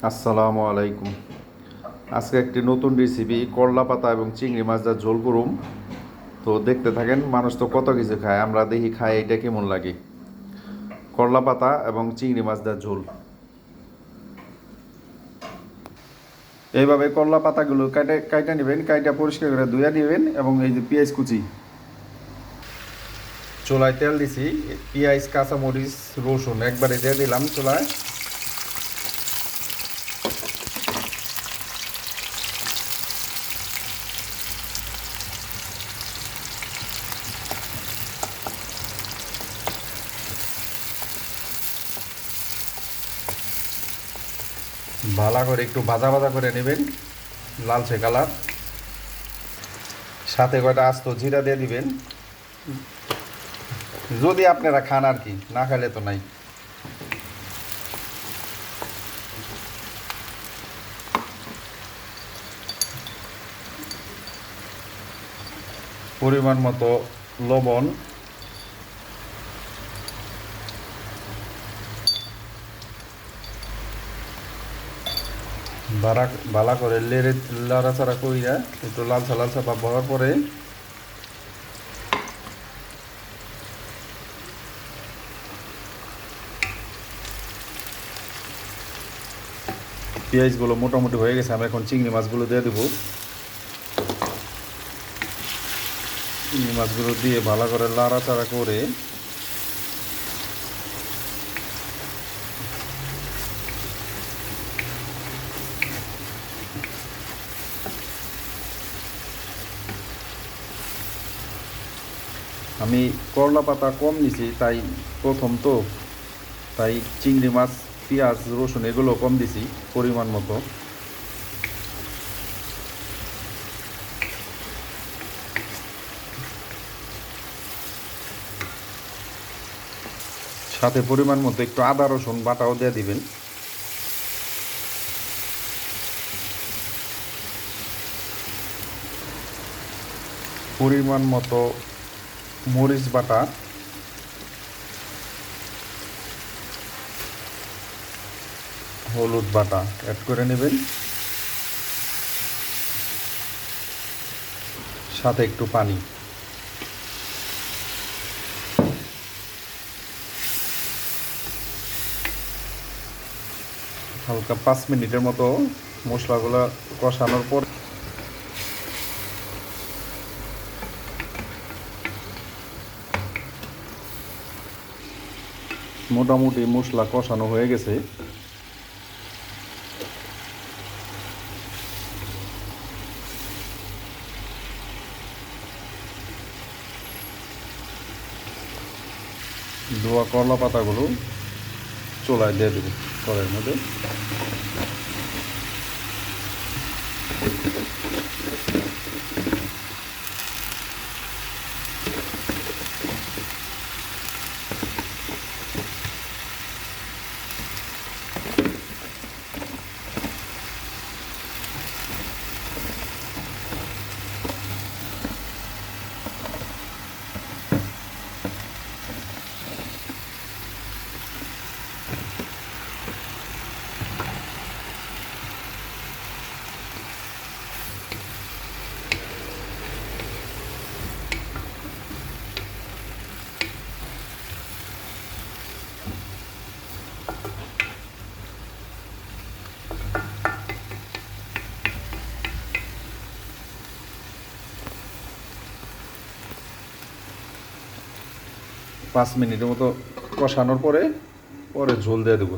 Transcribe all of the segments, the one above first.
আসসালামু আলাইকুম। আজকে একটি নতুন রেসিপি করলা পাতা এবং চিংড়ি মাছ দিয়ে ঝোল করুম। তো দেখতে থাকেন, মানুষ তো কত কিছু খায়, আমরা দেখি খাই এটা কেমন লাগে। করলা পাতা এবং চিংড়ি মাছ দিয়ে ঝোল। এইভাবে করলা পাতাগুলো কাটে কাইটা নেবেন, কাইটা পরিষ্কার করে ধুয়ে নেবেন এবং এই যে পেঁয়াজ কুচি, চুলায় তেল দিছি, পেঁয়াজ কাঁচামরিচ রসুন একবারে দিয়ে দিলাম চুলায়। ভালো করে একটু ভাজা ভাজা করে নেবেন, লালচে কালার। সাথে কয়টা আস্ত জিরা দিয়ে দিবেন, যদি আপনারা খান আর কি, না খেলে তো নাই। পরিমাণ মতো লবণ, ভালো করে লাড়াচাড়া কইরা একটু লালচা লালচা ভাব হওয়ার পরে পেঁয়াজগুলো মোটামুটি হয়ে গেছে, আমি এখন চিংড়ি মাছগুলো দিয়ে দেবো। চিংড়ি মাছগুলো দিয়ে ভালো করে লাড়াচাড়া করে আমি করলা পাতা কম নিছি, তাই প্রথম তো, তাই চিংড়ি মাছ পেঁয়াজ রসুন এগুলো কম দিছি পরিমাণ মতো। সাথে পরিমাণ মতো একটু আদা রসুন বাটাও দিয়ে দিবেন। পরিমাণ মতো মরিচ বাটা, হলুদ বাটা অ্যাড করে নেবেন। সাথে একটু পানি। হালকা 5 মিনিটের মতো মশলাগুলো কষানোর পর মোটামুটি মশলা কষানো হয়ে গেছে। ধোয়া করলা পাতাগুলো চুলায় দিয়ে দেবো কড়াইয়ের মধ্যে। পাঁচ মিনিটের মতো কষানোর পরে পরে ঝোল দিয়ে দেবো।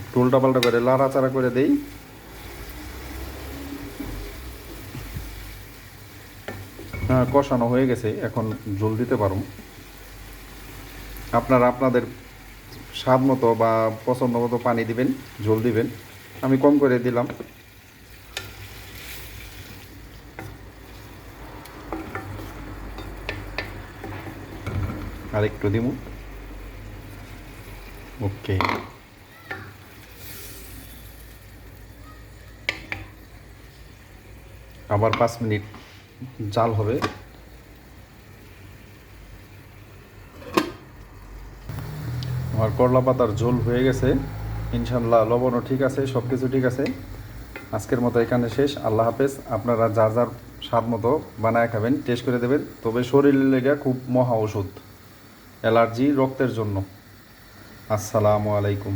একটু উল্টাপাল্টা করে লাড়াচাড়া করে দেই। হ্যাঁ, কষানো হয়ে গেছে, এখন ঝোল দিতে পারো। আপনারা আপনাদের স্বাদ মতো বা পছন্দ মতো পানি দিবেন, ঝোল দিবেন। আমি কম করে দিলাম। আর একটু দিব। ওকে, আবার 5 মিনিট জাল হবে। আমার করলা পাতার ঝোল হয়ে গেছে, ইনশাল্লাহ লবণও ঠিক আছে, সব কিছু ঠিক আছে। আজকের মতো এখানে শেষ। আল্লাহ হাফেজ। আপনারা যার যার স্বাদ মতো বানায় খাবেন, টেস্ট করে দেবেন। তবে শরীরের লেগে খুব মহা ওষুধ, অ্যালার্জি রক্তের জন্য। আসসালামু আলাইকুম।